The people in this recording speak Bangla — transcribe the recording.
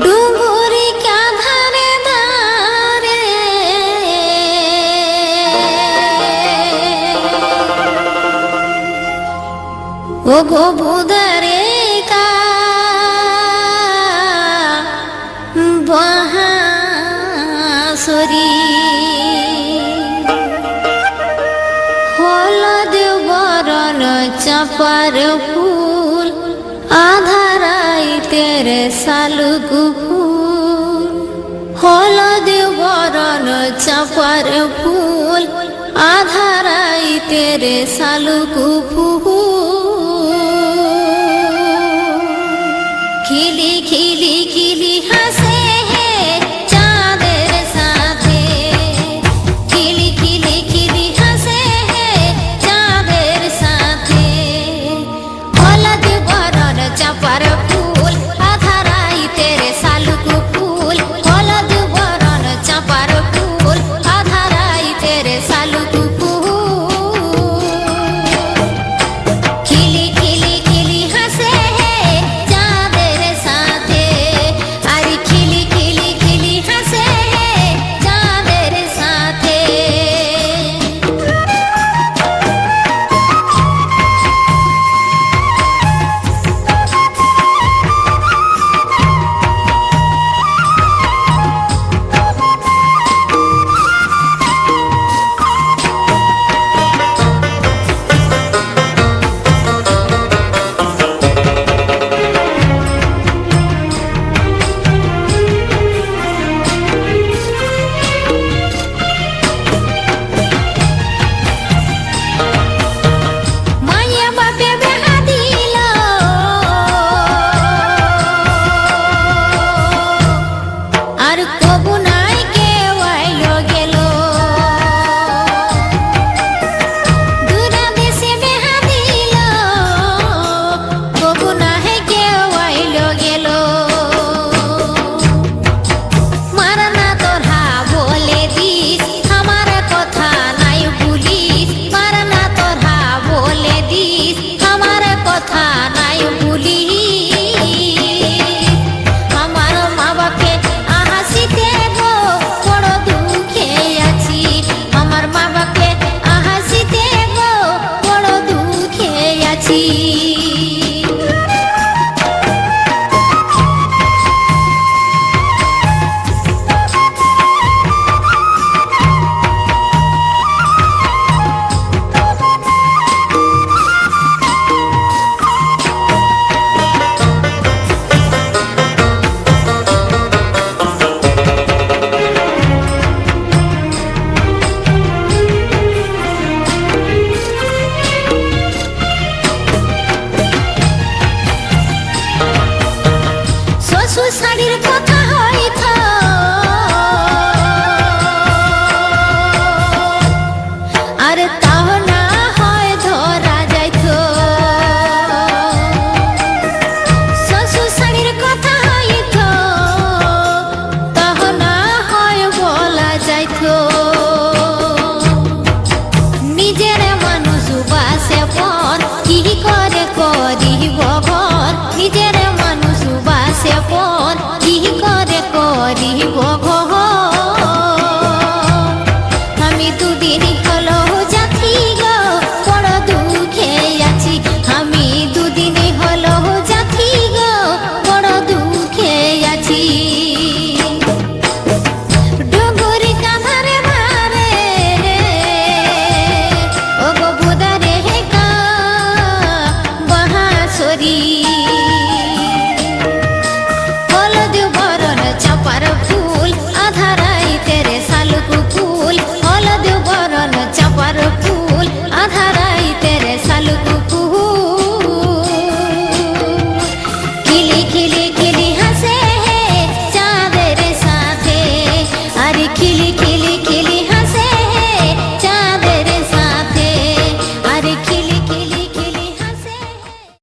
ডুবুরি কাঁধারে দাঁড়ে ও গো বুদারে কা বাহাসরি হলদ বরণ চাপার ফুল আধারাই তেরে শালুকু ফুল হলদ বরণ চাপার ফুল আধারাই তেরে শালুকু ফুল খিলি খিলি খিলি হাসে চাঁদের সাথে খিলি খিলি খিলি হাসে চাঁদের সাথে হলদ বরণ চাপার ফুল আধারাই তেরে শালুকু ফুল হলদ বরণ চাপার ফুল আধারাই তেরে শালুকু ফুল খিলি খিলি খিলি হাসে চাঁদের সাথে আর খিলি খিলি খিলি হাসে চাঁদের সাথে মায়া বাপে বেহা দিল আর কবু নাই কেউ আইল গেল দূরা দেশে বেহা দিল কবু নাই কেউ আইল গেল মারনা তোরা বলে দিস আমার কথা নাই ভুলিস মারনা তোরা বলে দিস আমার কথা নাই ভুলিস আমার মা বাপে হাসিতে গো বড় দুঃখে আছি আমার মা বাপে হাসিতে গো বড় দুঃখে আছি শ্বশুর শাড়ির